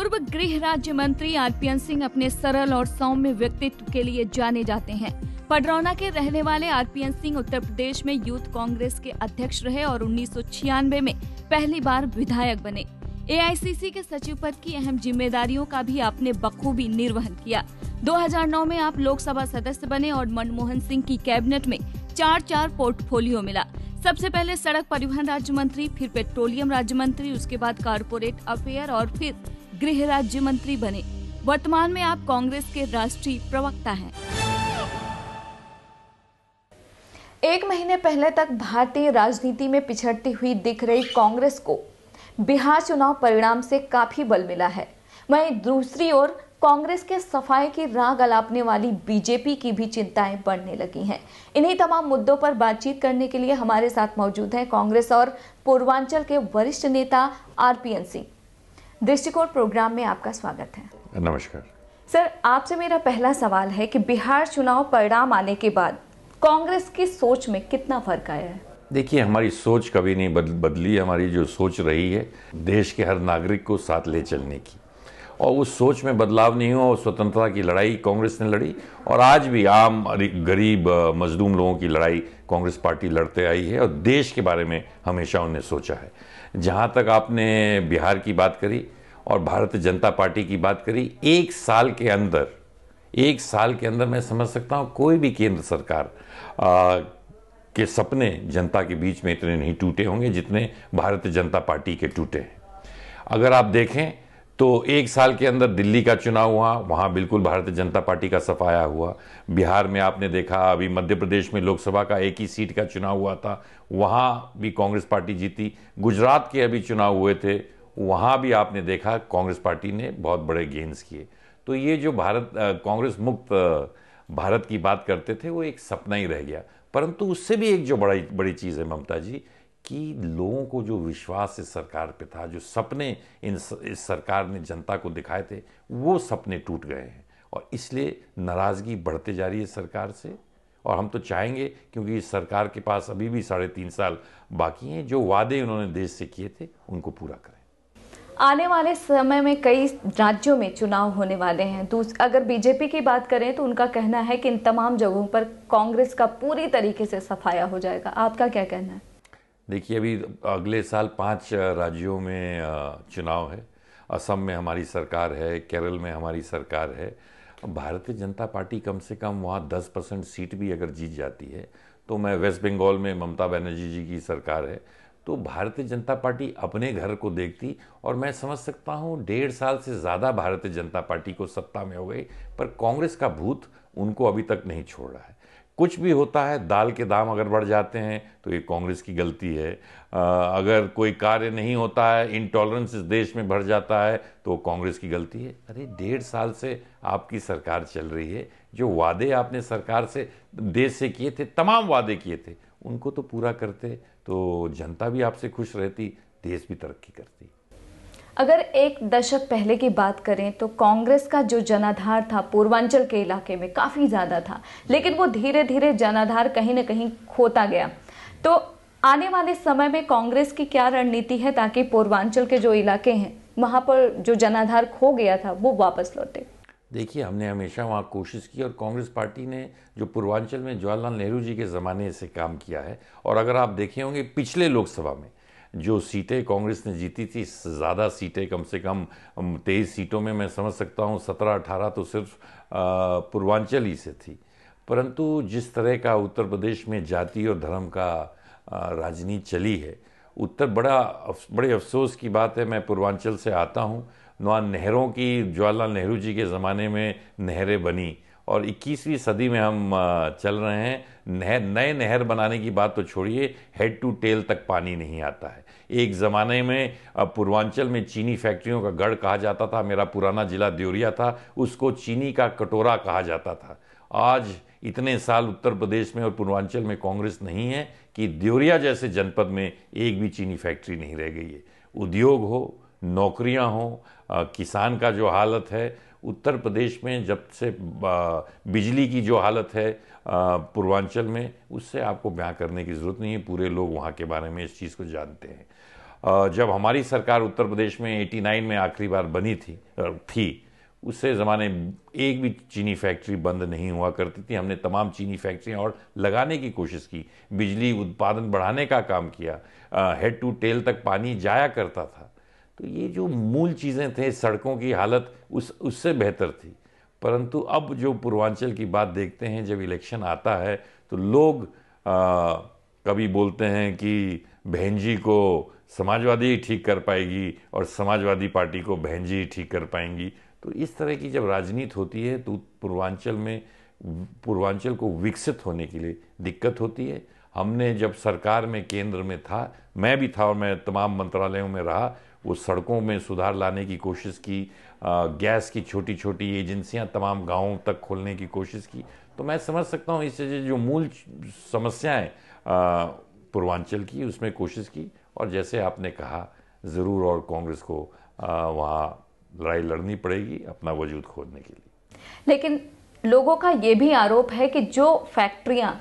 पूर्व गृह राज्य मंत्री आरपीएन सिंह अपने सरल और सौम्य व्यक्तित्व के लिए जाने जाते हैं। पडरौना के रहने वाले आरपीएन सिंह उत्तर प्रदेश में यूथ कांग्रेस के अध्यक्ष रहे और 1996 में पहली बार विधायक बने। एआईसीसी के सचिव पद की अहम जिम्मेदारियों का भी आपने बखूबी निर्वहन किया। 2009 में आप लोकसभा सदस्य बने और मनमोहन सिंह की कैबिनेट में 4 पोर्टफोलियो मिला। सबसे पहले सड़क परिवहन राज्य मंत्री, फिर पेट्रोलियम राज्य मंत्री, उसके बाद कारपोरेट अफेयर और फिर गृह राज्य मंत्री बने। वर्तमान में आप कांग्रेस के राष्ट्रीय प्रवक्ता हैं। 1 महीने पहले तक भारतीय राजनीति में पिछड़ती हुई दिख रही कांग्रेस को बिहार चुनाव परिणाम से काफी बल मिला है। वहीं दूसरी ओर कांग्रेस के सफाई की राग अलापने वाली बीजेपी की भी चिंताएं बढ़ने लगी हैं। इन्हीं तमाम मुद्दों पर बातचीत करने के लिए हमारे साथ मौजूद हैं कांग्रेस और पूर्वांचल के वरिष्ठ नेता आरपीएन सिंह। दृष्टिकोण प्रोग्राम में आपका स्वागत है। नमस्कार सर, आपसे मेरा पहला सवाल है कि बिहार चुनाव परिणाम आने के बाद कांग्रेस की सोच में कितना फर्क आया है? देखिए, हमारी सोच कभी नहीं बदली। हमारी जो सोच रही है देश के हर नागरिक को साथ ले चलने की, और उस सोच में बदलाव नहीं हुआ। और स्वतंत्रता की लड़ाई कांग्रेस ने लड़ी और आज भी आम गरीब मजदूम लोगों की लड़ाई कांग्रेस पार्टी लड़ते आई है और देश के बारे में हमेशा उन्हें सोचा है। जहाँ तक आपने बिहार की बात करी और भारतीय जनता पार्टी की बात करी, एक साल के अंदर मैं समझ सकता हूँ कोई भी केंद्र सरकार के सपने जनता के बीच में इतने नहीं टूटे होंगे जितने भारतीय जनता पार्टी के टूटे हैं। अगर आप देखें तो एक साल के अंदर दिल्ली का चुनाव हुआ, वहाँ बिल्कुल भारतीय जनता पार्टी का सफाया हुआ। बिहार में आपने देखा, अभी मध्य प्रदेश में लोकसभा का एक ही सीट का चुनाव हुआ था, वहाँ भी कांग्रेस पार्टी जीती। गुजरात के अभी चुनाव हुए थे, वहाँ भी आपने देखा कांग्रेस पार्टी ने बहुत बड़े गेन्स किए। तो ये जो कांग्रेस मुक्त भारत की बात करते थे वो एक सपना ही रह गया। परंतु उससे भी एक जो बड़ी चीज़ है ममता जी, कि लोगों को जो विश्वास इस सरकार पे था, जो सपने इस सरकार ने जनता को दिखाए थे, वो सपने टूट गए हैं और इसलिए नाराज़गी बढ़ते जा रही है सरकार से। और हम तो चाहेंगे, क्योंकि इस सरकार के पास अभी भी 3.5 साल बाकी हैं, जो वादे उन्होंने देश से किए थे उनको पूरा करें। आने वाले समय में कई राज्यों में चुनाव होने वाले हैं। अगर बीजेपी की बात करें तो उनका कहना है कि इन तमाम जगहों पर कांग्रेस का पूरी तरीके से सफाया हो जाएगा। आपका क्या कहना है? देखिए, अभी अगले साल 5 राज्यों में चुनाव है। असम में हमारी सरकार है, केरल में हमारी सरकार है। भारतीय जनता पार्टी कम से कम वहाँ 10% सीट भी अगर जीत जाती है तो मैं वेस्ट बंगाल में ममता बनर्जी जी की सरकार है, तो भारतीय जनता पार्टी अपने घर को देखती। और मैं समझ सकता हूँ 1.5 साल से ज़्यादा भारतीय जनता पार्टी को सत्ता में हो गई, पर कांग्रेस का भूत उनको अभी तक नहीं छोड़ रहा है। कुछ भी होता है, दाल के दाम अगर बढ़ जाते हैं तो ये कांग्रेस की गलती है। अगर कोई कार्य नहीं होता है, इंटॉलरेंस इस देश में बढ़ जाता है तो कांग्रेस की गलती है। अरे 1.5 साल से आपकी सरकार चल रही है, जो वादे आपने सरकार से देश से किए थे, तमाम वादे किए थे, उनको तो पूरा करते तो जनता भी आपसे खुश रहती, देश भी तरक्की करती। अगर 1 दशक पहले की बात करें तो कांग्रेस का जो जनाधार था पूर्वांचल के इलाके में काफ़ी ज़्यादा था, लेकिन वो धीरे धीरे जनाधार कहीं ना कहीं खोता गया। तो आने वाले समय में कांग्रेस की क्या रणनीति है ताकि पूर्वांचल के जो इलाके हैं वहाँ पर जो जनाधार खो गया था वो वापस लौटे? देखिए, हमने हमेशा वहाँ कोशिश की और कांग्रेस पार्टी ने जो पूर्वांचल में जवाहरलाल नेहरू जी के ज़माने से काम किया है। और अगर आप देखे होंगे पिछले लोकसभा में जो सीटें कांग्रेस ने जीती थी, ज़्यादा सीटें, कम से कम 23 सीटों में मैं समझ सकता हूँ 17-18 तो सिर्फ पूर्वांचल ही से थी। परंतु जिस तरह का उत्तर प्रदेश में जाति और धर्म का राजनीति चली है, बड़े अफसोस की बात है। मैं पूर्वांचल से आता हूँ। वहाँ नहरों की, जवाहरलाल नेहरू जी के ज़माने में नहरें बनी और 21वीं सदी में हम चल रहे हैं। नए नहर बनाने की बात तो छोड़िए, हेड टू टेल तक पानी नहीं आता है। एक ज़माने में पूर्वांचल में चीनी फैक्ट्रियों का गढ़ कहा जाता था। मेरा पुराना ज़िला देवरिया था, उसको चीनी का कटोरा कहा जाता था। आज इतने साल उत्तर प्रदेश में और पूर्वांचल में कांग्रेस नहीं है कि देवरिया जैसे जनपद में एक भी चीनी फैक्ट्री नहीं रह गई है। उद्योग हो, नौकरियां हो, किसान का जो हालत है उत्तर प्रदेश में, जब से बिजली की जो हालत है पूर्वांचल में, उससे आपको बयां करने की ज़रूरत नहीं है। पूरे लोग वहाँ के बारे में इस चीज़ को जानते हैं। जब हमारी सरकार उत्तर प्रदेश में 89 में आखिरी बार बनी थी उससे ज़माने एक भी चीनी फैक्ट्री बंद नहीं हुआ करती थी। हमने तमाम चीनी फैक्ट्रियां और लगाने की कोशिश की, बिजली उत्पादन बढ़ाने का काम किया, हेड टू टेल तक पानी जाया करता था। तो ये जो मूल चीज़ें थे, सड़कों की हालत उससे बेहतर थी। परंतु अब जो पूर्वांचल की बात देखते हैं, जब इलेक्शन आता है तो लोग कभी बोलते हैं कि बहन जी को समाजवादी ही ठीक कर पाएगी और समाजवादी पार्टी को बहन जी ही ठीक कर पाएंगी। तो इस तरह की जब राजनीति होती है तो पूर्वांचल को विकसित होने के लिए दिक्कत होती है। हमने जब सरकार में केंद्र में था, मैं भी था और मैं तमाम मंत्रालयों में रहा, वो सड़कों में सुधार लाने की कोशिश की, गैस की छोटी छोटी एजेंसियां तमाम गांवों तक खोलने की कोशिश की। तो मैं समझ सकता हूँ इससे जो मूल समस्याएं पूर्वांचल की, उसमें कोशिश की। और जैसे आपने कहा, ज़रूर और कांग्रेस को वहाँ लड़ाई लड़नी पड़ेगी अपना वजूद खोदने के लिए। लेकिन लोगों का ये भी आरोप है कि जो फैक्ट्रियां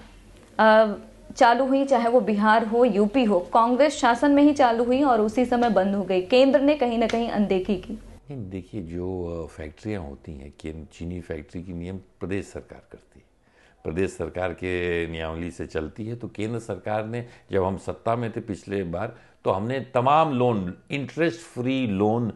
चालू हुई, चाहे वो बिहार हो, यूपी हो, कांग्रेस शासन में ही चालू हुई और उसी समय बंद हो गई। केंद्र ने कहीं ना कहीं अनदेखी की। देखिए, जो फैक्ट्रियां होती हैं, चीनी फैक्ट्री की नियम प्रदेश सरकार करती है, प्रदेश सरकार के नियमावली से चलती है। तो केंद्र सरकार ने, जब हम सत्ता में थे पिछले बार, तो हमने तमाम लोन, इंटरेस्ट फ्री लोन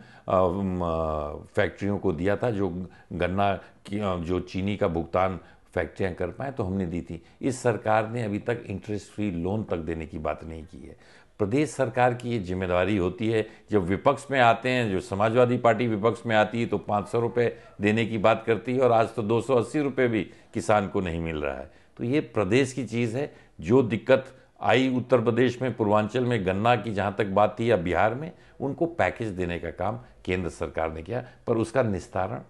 फैक्ट्रियों को दिया था, जो गन्ना की जो चीनी का भुगतान फैक्ट्रियां कर पाएँ तो हमने दी थी। इस सरकार ने अभी तक इंटरेस्ट फ्री लोन तक देने की बात नहीं की है। प्रदेश सरकार की ये जिम्मेदारी होती है। जब विपक्ष में आते हैं, जो समाजवादी पार्टी विपक्ष में आती है तो 500 रुपये देने की बात करती है और आज तो 280 रुपये भी किसान को नहीं मिल रहा है। तो ये प्रदेश की चीज़ है। जो दिक्कत आई उत्तर प्रदेश में, पूर्वांचल में गन्ना की जहाँ तक बात थी, या बिहार में, उनको पैकेज देने का काम केंद्र सरकार ने किया, पर उसका निस्तारण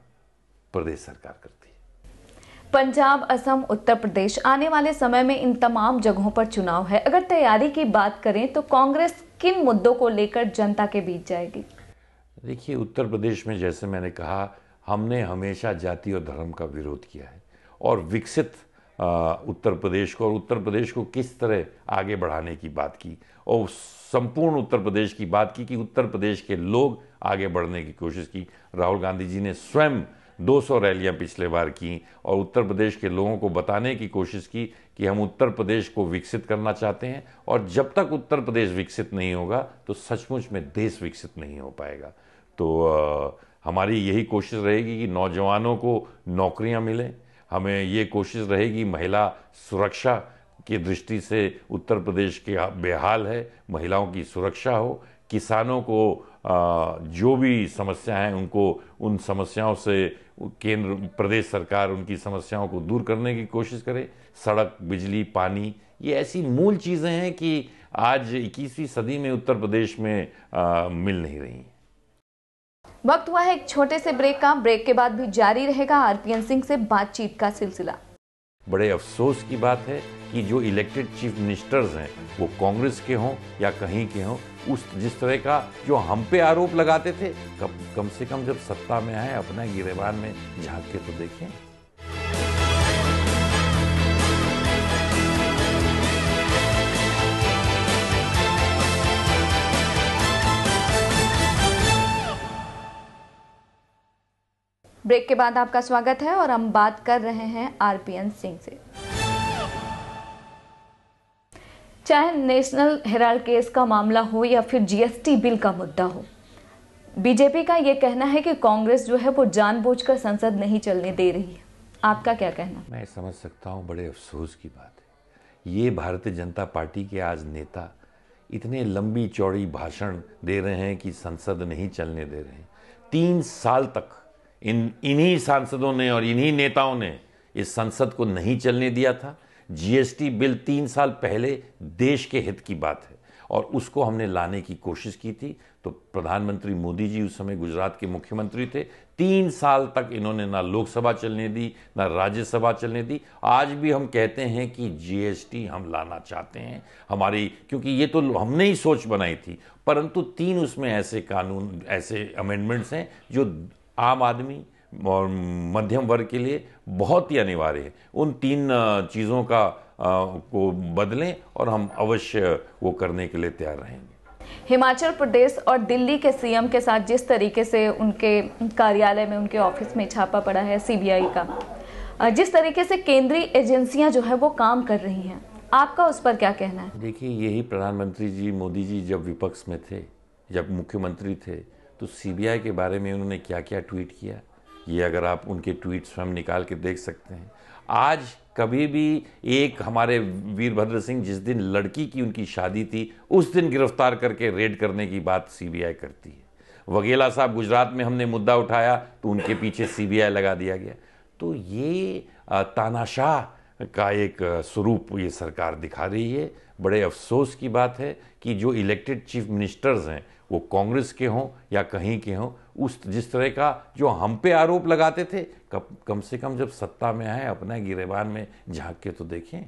प्रदेश सरकार करती है। पंजाब, असम, उत्तर प्रदेश, आने वाले समय में इन तमाम जगहों पर चुनाव है। अगर तैयारी की बात करें तो कांग्रेस किन मुद्दों को लेकर जनता के बीच जाएगी? देखिए, उत्तर प्रदेश में जैसे मैंने कहा, हमने हमेशा जाति और धर्म का विरोध किया है और विकसित उत्तर प्रदेश को, और उत्तर प्रदेश को किस तरह आगे बढ़ाने की बात की, और संपूर्ण उत्तर प्रदेश की बात की कि उत्तर प्रदेश के लोग आगे बढ़ने की कोशिश की। राहुल गांधी जी ने स्वयं 200 रैलियां पिछले बार की और उत्तर प्रदेश के लोगों को बताने की कोशिश की कि हम उत्तर प्रदेश को विकसित करना चाहते हैं, और जब तक उत्तर प्रदेश विकसित नहीं होगा तो सचमुच में देश विकसित नहीं हो पाएगा। तो हमारी यही कोशिश रहेगी कि नौजवानों को नौकरियां मिलें। हमें ये कोशिश रहेगी, महिला सुरक्षा की दृष्टि से उत्तर प्रदेश के बेहाल है, महिलाओं की सुरक्षा हो। किसानों को जो भी समस्या हैं, उनको उन समस्याओं से केंद्र प्रदेश सरकार उनकी समस्याओं को दूर करने की कोशिश करे। सड़क, बिजली, पानी, ये ऐसी मूल चीज़ें हैं कि आज 21वीं सदी में उत्तर प्रदेश में मिल नहीं रही। वक्त हुआ है एक छोटे से ब्रेक का। ब्रेक के बाद भी जारी रहेगा आरपीएन सिंह से बातचीत का सिलसिला। बड़े अफसोस की बात है कि जो इलेक्टेड चीफ मिनिस्टर्स हैं वो कांग्रेस के हों या कहीं के हों, जिस तरह का जो हम पे आरोप लगाते थे, कम से कम जब सत्ता में आए अपना गिरेबान में झांक के तो देखें। ब्रेक के बाद आपका स्वागत है और हम बात कर रहे हैं आरपीएन सिंह से। चाहे नेशनल हेराल्ड केस का मामला हो या फिर जीएसटी बिल का मुद्दा हो, बीजेपी का यह कहना है कि कांग्रेस जो है वो जानबूझकर संसद नहीं चलने दे रही है। आपका क्या कहना? मैं समझ सकता हूं, बड़े अफसोस की बात है। ये भारतीय जनता पार्टी के आज नेता इतने लंबी चौड़ी भाषण दे रहे हैं कि संसद नहीं चलने दे रहे हैं। 3 साल तक इन्हीं सांसदों ने और इन्हीं नेताओं ने इस संसद को नहीं चलने दिया था। जीएसटी बिल 3 साल पहले देश के हित की बात है और उसको हमने लाने की कोशिश की थी। तो प्रधानमंत्री मोदी जी उस समय गुजरात के मुख्यमंत्री थे। 3 साल तक इन्होंने ना लोकसभा चलने दी, ना राज्यसभा चलने दी। आज भी हम कहते हैं कि जीएसटी हम लाना चाहते हैं हमारी, क्योंकि ये तो हमने ही सोच बनाई थी, परंतु 3 उसमें ऐसे कानून, ऐसे अमेंडमेंट्स हैं जो आम आदमी और मध्यम वर्ग के लिए बहुत ही अनिवार्य है। उन 3 चीज़ों का को बदलें और हम अवश्य वो करने के लिए तैयार रहेंगे। हिमाचल प्रदेश और दिल्ली के सीएम के साथ जिस तरीके से उनके कार्यालय में, उनके ऑफिस में छापा पड़ा है सीबीआई का, जिस तरीके से केंद्रीय एजेंसियां जो है वो काम कर रही हैं, आपका उस पर क्या कहना है? देखिए, यही प्रधानमंत्री जी मोदी जी जब विपक्ष में थे, जब मुख्यमंत्री थे, तो सीबीआई के बारे में उन्होंने क्या क्या ट्वीट किया, ये अगर आप उनके ट्वीट स्वयं निकाल के देख सकते हैं। आज कभी भी एक हमारे वीरभद्र सिंह, जिस दिन लड़की की उनकी शादी थी, उस दिन गिरफ्तार करके रेड करने की बात सीबीआई करती है। वघेला साहब गुजरात में हमने मुद्दा उठाया तो उनके पीछे सीबीआई लगा दिया गया। तो ये तानाशाह का एक स्वरूप ये सरकार दिखा रही है। बड़े अफसोस की बात है कि जो इलेक्टेड चीफ मिनिस्टर्स हैं वो कांग्रेस के हों या कहीं के हों, उस जिस तरह का जो हम पे आरोप लगाते थे, कम से कम जब सत्ता में आए अपना गिरेबान में झांक के तो देखें।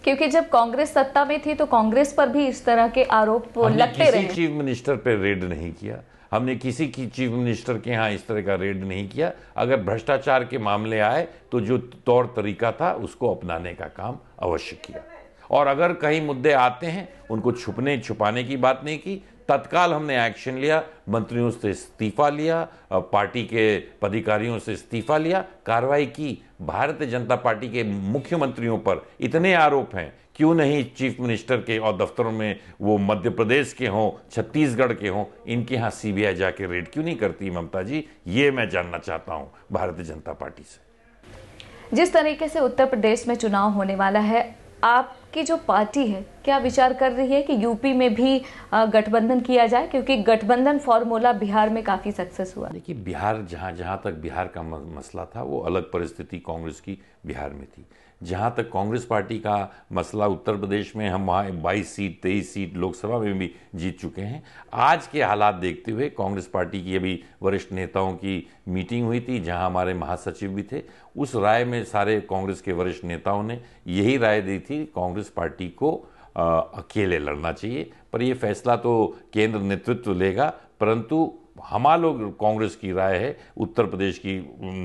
क्योंकि जब कांग्रेस सत्ता में थी तो कांग्रेस पर भी इस तरह के आरोप लगते रहे। किसी चीफ मिनिस्टर पे रेड नहीं किया, हमने किसी की चीफ मिनिस्टर के यहाँ इस तरह का रेड नहीं किया। अगर भ्रष्टाचार के मामले आए तो जो तौर तरीका था उसको अपनाने का काम अवश्य किया, और अगर कहीं मुद्दे आते हैं उनको छुपाने की बात नहीं की। तत्काल हमने एक्शन लिया, मंत्रियों से इस्तीफा लिया, पार्टी के पदाधिकारियों से इस्तीफा लिया, कार्रवाई की। भारतीय जनता पार्टी के मुख्यमंत्रियों पर इतने आरोप हैं, क्यों नहीं चीफ मिनिस्टर के और दफ्तरों में, वो मध्य प्रदेश के हों, छत्तीसगढ़ के हों, इनके यहाँ सीबीआई जाके रेड क्यों नहीं करती ममता जी? ये मैं जानना चाहता हूँ भारतीय जनता पार्टी से। जिस तरीके से उत्तर प्रदेश में चुनाव होने वाला है, आपकी जो पार्टी है क्या विचार कर रही है कि यूपी में भी गठबंधन किया जाए? क्योंकि गठबंधन फॉर्मूला बिहार में काफी सक्सेस हुआ। देखिए, बिहार जहाँ तक बिहार का मसला था वो अलग परिस्थिति कांग्रेस की बिहार में थी। जहाँ तक कांग्रेस पार्टी का मसला उत्तर प्रदेश में, हम वहाँ 22 सीट 23 सीट लोकसभा में भी जीत चुके हैं। आज के हालात देखते हुए कांग्रेस पार्टी की अभी वरिष्ठ नेताओं की मीटिंग हुई थी, जहाँ हमारे महासचिव भी थे। उस राय में सारे कांग्रेस के वरिष्ठ नेताओं ने यही राय दी थी, कांग्रेस पार्टी को अकेले लड़ना चाहिए। पर ये फैसला तो केंद्र नेतृत्व लेगा, परंतु हमारे लोग कांग्रेस की राय है, उत्तर प्रदेश की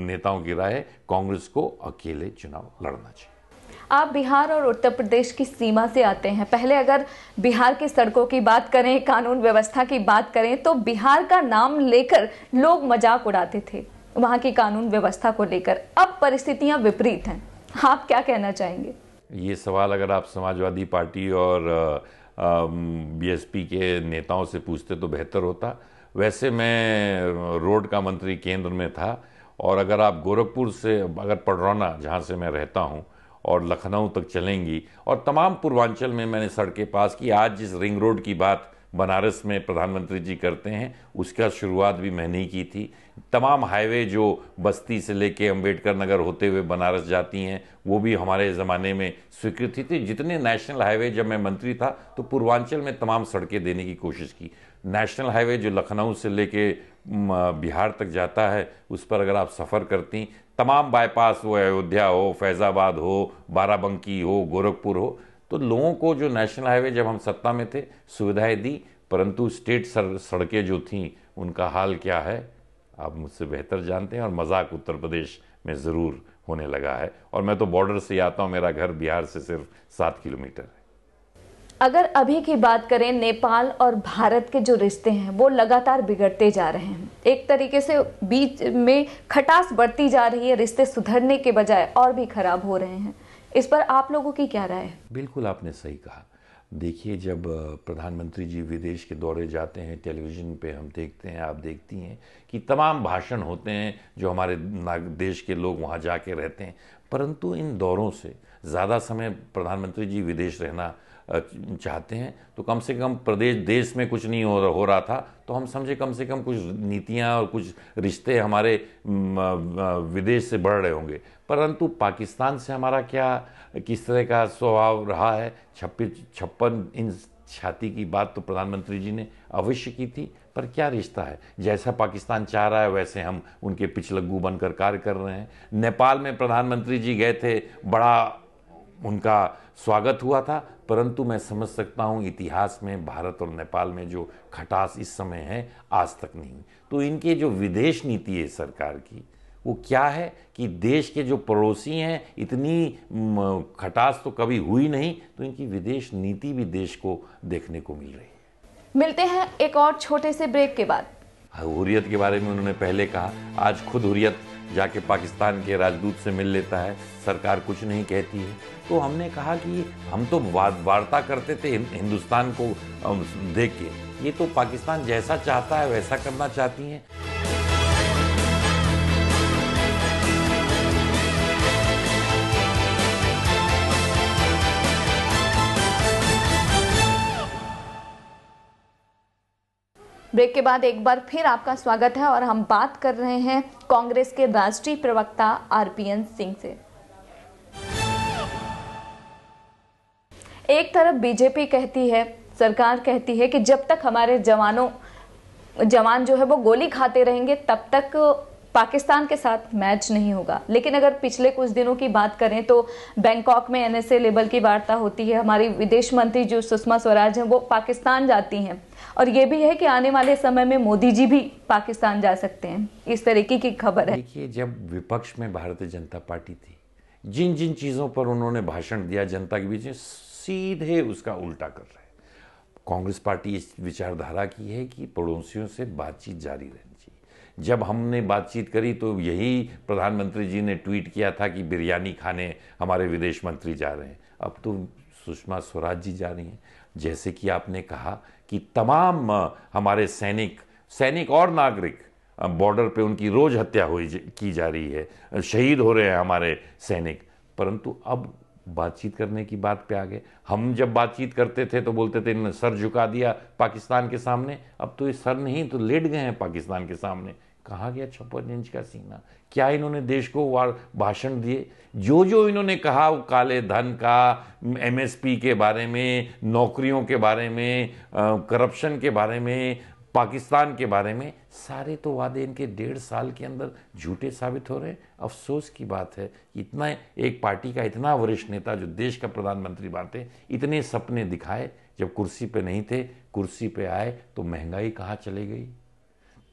नेताओं की राय है, कांग्रेस को अकेले चुनाव लड़ना चाहिए। आप बिहार और उत्तर प्रदेश की सीमा से आते हैं। पहले अगर बिहार की सड़कों की बात करें, कानून व्यवस्था की बात करें, तो बिहार का नाम लेकर लोग मजाक उड़ाते थे वहां की कानून व्यवस्था को लेकर। अब परिस्थितियां विपरीत हैं, आप क्या कहना चाहेंगे? ये सवाल अगर आप समाजवादी पार्टी और बीएसपी के नेताओं से पूछते तो बेहतर होता। वैसे मैं रोड का मंत्री केंद्र में था, और अगर आप गोरखपुर से, अगर पडरौना जहाँ से मैं रहता हूँ, और लखनऊ तक चलेंगी, और तमाम पूर्वांचल में मैंने सड़कें पास की। आज जिस रिंग रोड की बात बनारस में प्रधानमंत्री जी करते हैं, उसका शुरुआत भी मैंने ही की थी। तमाम हाईवे जो बस्ती से लेके अंबेडकर नगर होते हुए बनारस जाती हैं, वो भी हमारे ज़माने में स्वीकृति थी। जितने नेशनल हाईवे जब मैं मंत्री था तो पूर्वांचल में तमाम सड़कें देने की कोशिश की। नेशनल हाईवे जो लखनऊ से लेके बिहार तक जाता है, उस पर अगर आप सफ़र करती, तमाम बाईपास हो, अयोध्या हो, फैज़ाबाद हो, बाराबंकी हो, गोरखपुर हो, तो लोगों को जो नेशनल हाईवे जब हम सत्ता में थे सुविधाएं दी, परंतु स्टेट सड़कें जो थीं उनका हाल क्या है आप मुझसे बेहतर जानते हैं। और मजाक उत्तर प्रदेश में ज़रूर होने लगा है, और मैं तो बॉर्डर से आता हूँ, मेरा घर बिहार से सिर्फ 7 किलोमीटर है। अगर अभी की बात करें, नेपाल और भारत के जो रिश्ते हैं वो लगातार बिगड़ते जा रहे हैं। एक तरीके से बीच में खटास बढ़ती जा रही है, रिश्ते सुधरने के बजाय और भी खराब हो रहे हैं। इस पर आप लोगों की क्या राय है? बिल्कुल आपने सही कहा। देखिए, जब प्रधानमंत्री जी विदेश के दौरे जाते हैं, टेलीविज़न पे हम देखते हैं, आप देखती हैं कि तमाम भाषण होते हैं जो हमारे देश के लोग वहाँ जाके रहते हैं, परंतु इन दौरों से ज़्यादा समय प्रधानमंत्री जी विदेश रहना चाहते हैं, तो कम से कम देश में कुछ नहीं हो रहा था, तो हम समझे कम से कम कुछ नीतियां और कुछ रिश्ते हमारे विदेश से बढ़ रहे होंगे। परंतु पाकिस्तान से हमारा क्या, किस तरह का स्वभाव रहा है, 56 इंच छाती की बात तो प्रधानमंत्री जी ने अवश्य की थी, पर क्या रिश्ता है? जैसा पाकिस्तान चाह रहा है वैसे हम उनके पिछलग्गू बनकर कार्य कर रहे हैं। नेपाल में प्रधानमंत्री जी गए थे, बड़ा उनका स्वागत हुआ था, परंतु मैं समझ सकता हूँ इतिहास में भारत और नेपाल में जो खटास इस समय है आज तक नहीं। तो इनके जो विदेश नीति है सरकार की, वो क्या है कि देश के जो पड़ोसी हैं, इतनी खटास तो कभी हुई नहीं, तो इनकी विदेश नीति भी देश को देखने को मिल रही है। मिलते हैं एक और छोटे से ब्रेक के बाद। हुर्रियत के बारे में उन्होंने पहले कहा, आज खुद हुर्रियत जाके पाकिस्तान के राजदूत से मिल लेता है, सरकार कुछ नहीं कहती है। तो हमने कहा कि हम तो वार्ता करते थे हिंदुस्तान को देख के, ये तो पाकिस्तान जैसा चाहता है वैसा करना चाहती हैं। ब्रेक के बाद एक बार फिर आपका स्वागत है और हम बात कर रहे हैं कांग्रेस के राष्ट्रीय प्रवक्ता आरपीएन सिंह से। एक तरफ बीजेपी कहती है, सरकार कहती है कि जब तक हमारे जवान जो है वो गोली खाते रहेंगे तब तक पाकिस्तान के साथ मैच नहीं होगा। लेकिन अगर पिछले कुछ दिनों की बात करें तो बैंकॉक में एनएसए लेवल की वार्ता होती है, हमारी विदेश मंत्री जो सुषमा स्वराज हैं वो पाकिस्तान जाती हैं, और ये भी है कि आने वाले समय में मोदी जी भी पाकिस्तान जा सकते हैं, इस तरीके की खबर है। देखिए, जब विपक्ष में भारतीय जनता पार्टी थी, जिन जिन चीज़ों पर उन्होंने भाषण दिया जनता के बीच में, सीधे उसका उल्टा कर रहे हैं। कांग्रेस पार्टी इस विचारधारा की है कि पड़ोसियों से बातचीत जारी रहनी चाहिए। जब हमने बातचीत करी तो यही प्रधानमंत्री जी ने ट्वीट किया था कि बिरयानी खाने हमारे विदेश मंत्री जा रहे हैं। अब तो सुषमा स्वराज जी जा रही हैं। जैसे कि आपने कहा कि तमाम हमारे सैनिक और नागरिक बॉर्डर पे उनकी रोज हत्या की जा रही है, शहीद हो रहे हैं हमारे सैनिक, परंतु अब बातचीत करने की बात पे आ गए। हम जब बातचीत करते थे तो बोलते थे इन्होंने सर झुका दिया पाकिस्तान के सामने, अब तो ये सर नहीं तो लेट गए हैं पाकिस्तान के सामने। कहाँ गया 56 इंच का सीना? क्या इन्होंने देश को भाषण दिए? जो जो इन्होंने कहा, वो काले धन का, एमएसपी के बारे में, नौकरियों के बारे में, करप्शन के बारे में, पाकिस्तान के बारे में, सारे तो वादे इनके 1.5 साल के अंदर झूठे साबित हो रहे हैं। अफसोस की बात है, इतना एक पार्टी का इतना वरिष्ठ नेता जो देश का प्रधानमंत्री बनते, इतने सपने दिखाए, जब कुर्सी पे नहीं थे, कुर्सी पे आए तो महंगाई कहाँ चली गई।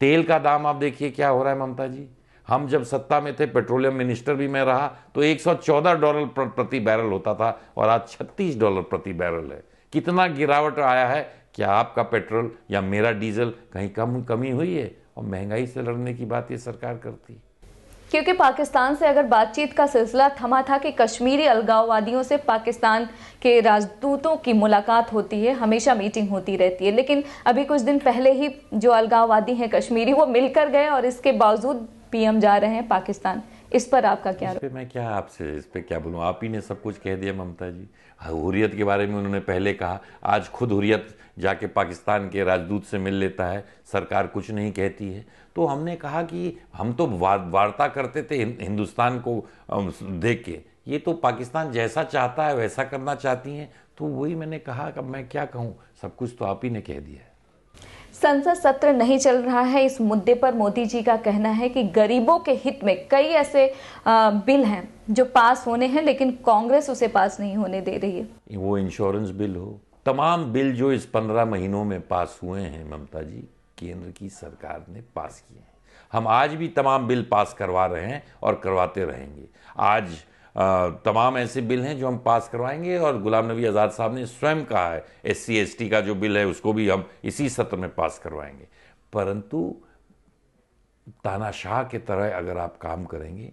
तेल का दाम आप देखिए क्या हो रहा है ममता जी। हम जब सत्ता में थे, पेट्रोलियम मिनिस्टर भी मैं रहा, तो $114 प्रति बैरल होता था और आज $36 प्रति बैरल है। कितना गिरावट आया है। क्या आपका पेट्रोल या मेरा डीजल कहीं कमी हुई है? और महंगाई से लड़ने की बात ये सरकार करती। क्योंकि पाकिस्तान से अगर बातचीत का सिलसिला थमा था कि कश्मीरी अलगाववादियों से पाकिस्तान के राजदूतों की मुलाकात होती है, हमेशा मीटिंग होती रहती है, लेकिन अभी कुछ दिन पहले ही जो अलगाववादी हैं कश्मीरी, वो मिलकर गए और इसके बावजूद पीएम जा रहे हैं पाकिस्तान। इस पर आपका क्या? इस पे मैं क्या आपसे इस पे क्या बोलूँ, आप ही ने सब कुछ कह दिया ममता जी। हुर्रियत के बारे में उन्होंने पहले कहा, आज खुद हुर्रियत जाके पाकिस्तान के राजदूत से मिल लेता है, सरकार कुछ नहीं कहती है। तो हमने कहा कि हम तो वार्ता करते थे हिंदुस्तान को देख के, ये तो पाकिस्तान जैसा चाहता है वैसा करना चाहती हैं। तो वही मैंने कहा कि अब मैं क्या कहूँ, सब कुछ तो आप ही ने कह दिया है। संसद सत्र नहीं चल रहा है, इस मुद्दे पर मोदी जी का कहना है कि गरीबों के हित में कई ऐसे बिल हैं जो पास होने हैं, लेकिन कांग्रेस उसे पास नहीं होने दे रही है। वो इंश्योरेंस बिल हो, तमाम बिल जो इस 15 महीनों में पास हुए हैं ममता जी, केंद्र की सरकार ने पास किए हैं। हम आज भी तमाम बिल पास करवा रहे हैं और करवाते रहेंगे। आज तमाम ऐसे बिल हैं जो हम पास करवाएंगे, और गुलाम नबी आज़ाद साहब ने स्वयं कहा है SC ST का जो बिल है उसको भी हम इसी सत्र में पास करवाएंगे। परंतु तानाशाह के तरह अगर आप काम करेंगे,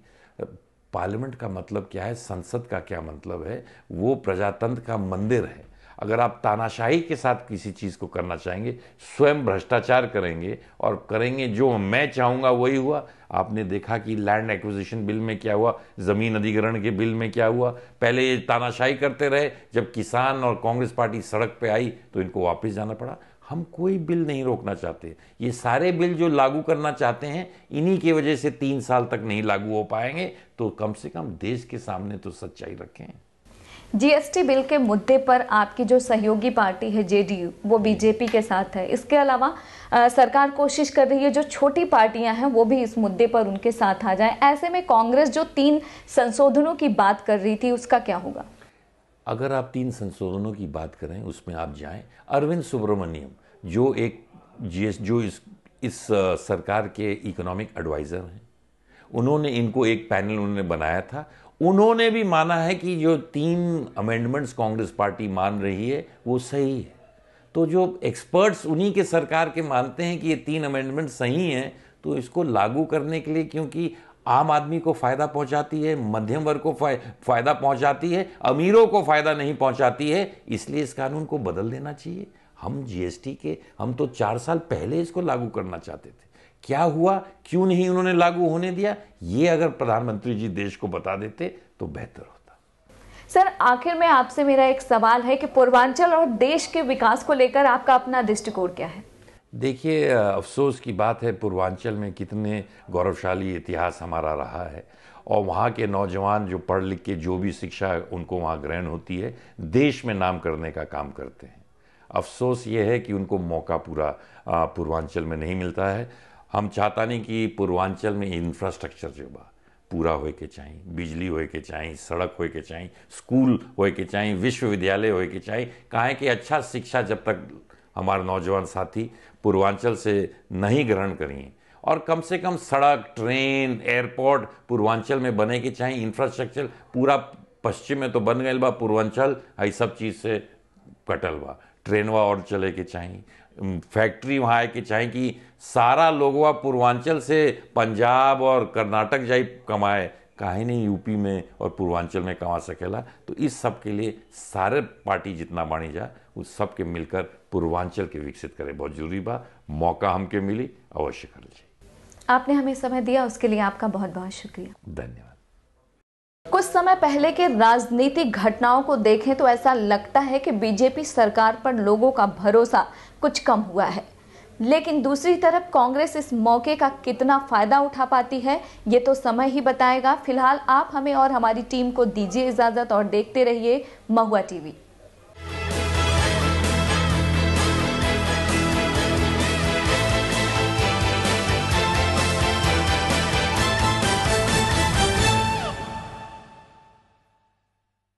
पार्लियामेंट का मतलब क्या है, संसद का क्या मतलब है, वो प्रजातंत्र का मंदिर है। अगर आप तानाशाही के साथ किसी चीज़ को करना चाहेंगे, स्वयं भ्रष्टाचार करेंगे और करेंगे जो मैं चाहूँगा वही हुआ। आपने देखा कि लैंड एक्विजिशन बिल में क्या हुआ, ज़मीन अधिग्रहण के बिल में क्या हुआ। पहले ये तानाशाही करते रहे, जब किसान और कांग्रेस पार्टी सड़क पे आई तो इनको वापस जाना पड़ा। हम कोई बिल नहीं रोकना चाहते, ये सारे बिल जो लागू करना चाहते हैं, इन्हीं की वजह से 3 साल तक नहीं लागू हो पाएंगे। तो कम से कम देश के सामने तो सच्चाई रखें। जीएसटी बिल के मुद्दे पर आपकी जो सहयोगी पार्टी है जेडीयू, वो बीजेपी के साथ है। इसके अलावा सरकार कोशिश कर रही है जो छोटी पार्टियां हैं वो भी इस मुद्दे पर उनके साथ आ जाएं। ऐसे में कांग्रेस जो 3 संशोधनों की बात कर रही थी, उसका क्या होगा? अगर आप 3 संशोधनों की बात करें, उसमें आप जाएं, अरविंद सुब्रमण्यम जो इस सरकार के इकोनॉमिक एडवाइज़र हैं, उन्होंने इनको एक पैनल उन्होंने बनाया था। उन्होंने भी माना है कि जो 3 अमेंडमेंट्स कांग्रेस पार्टी मान रही है वो सही है। तो जो एक्सपर्ट्स उन्हीं के सरकार के मानते हैं कि ये 3 अमेंडमेंट सही हैं, तो इसको लागू करने के लिए, क्योंकि आम आदमी को फ़ायदा पहुंचाती है, मध्यम वर्ग को फ़ायदा पहुंचाती है, अमीरों को फ़ायदा नहीं पहुंचाती है, इसलिए इस कानून को बदल देना चाहिए। हम जीएसटी के हम तो 4 साल पहले इसको लागू करना चाहते थे। क्या हुआ, क्यों नहीं उन्होंने लागू होने दिया, ये अगर प्रधानमंत्री जी देश को बता देते तो बेहतर होता। सर, आखिर में आपसे मेरा एक सवाल है कि पूर्वांचल और देश के विकास को लेकर आपका अपना दृष्टिकोण क्या है? देखिए, अफसोस की बात है, पूर्वांचल में कितने गौरवशाली इतिहास हमारा रहा है, और वहाँ के नौजवान जो पढ़ लिख के जो भी शिक्षा उनको वहाँ ग्रहण होती है, देश में नाम करने का काम करते हैं। अफसोस ये है कि उनको मौका पूरा पूर्वांचल में नहीं मिलता है। हम चाहता नहीं कि पूर्वांचल में इंफ्रास्ट्रक्चर जो बा पूरा होए के चाहिए, बिजली होए के चाहिए, सड़क होए के चाहिए, स्कूल होए के चाहिए, विश्वविद्यालय होए के चाहिए। काहे कि अच्छा शिक्षा जब तक हमारे नौजवान साथी पूर्वांचल से नहीं ग्रहण करेंगे, और कम से कम सड़क, ट्रेन, एयरपोर्ट पूर्वांचल में बने के चाहिए। इंफ्रास्ट्रक्चर पूरा पश्चिम में तो बन गए बा, पूर्वांचल है सब चीज़ से कटल बा। ट्रेनवा और चले के चाहिए, फैक्ट्री वहाँ आए के चाहिए कि सारा लोगवा पूर्वांचल से पंजाब और कर्नाटक जाई कमाए, काहे नहीं यूपी में और पूर्वांचल में कमा सकेला। तो इस सब के लिए सारे पार्टी जितना बाणी जा उस सब के मिलकर पूर्वांचल के विकसित करे बहुत जरूरी बा। मौका हमके मिली, अवश्य कर लीजिए। आपने हमें समय दिया, उसके लिए आपका बहुत बहुत शुक्रिया। धन्यवाद। कुछ समय पहले के राजनीतिक घटनाओं को देखें तो ऐसा लगता है कि बीजेपी सरकार पर लोगों का भरोसा कुछ कम हुआ है, लेकिन दूसरी तरफ कांग्रेस इस मौके का कितना फायदा उठा पाती है, ये तो समय ही बताएगा। फिलहाल आप हमें और हमारी टीम को दीजिए इजाजत और देखते रहिए महुआ टीवी।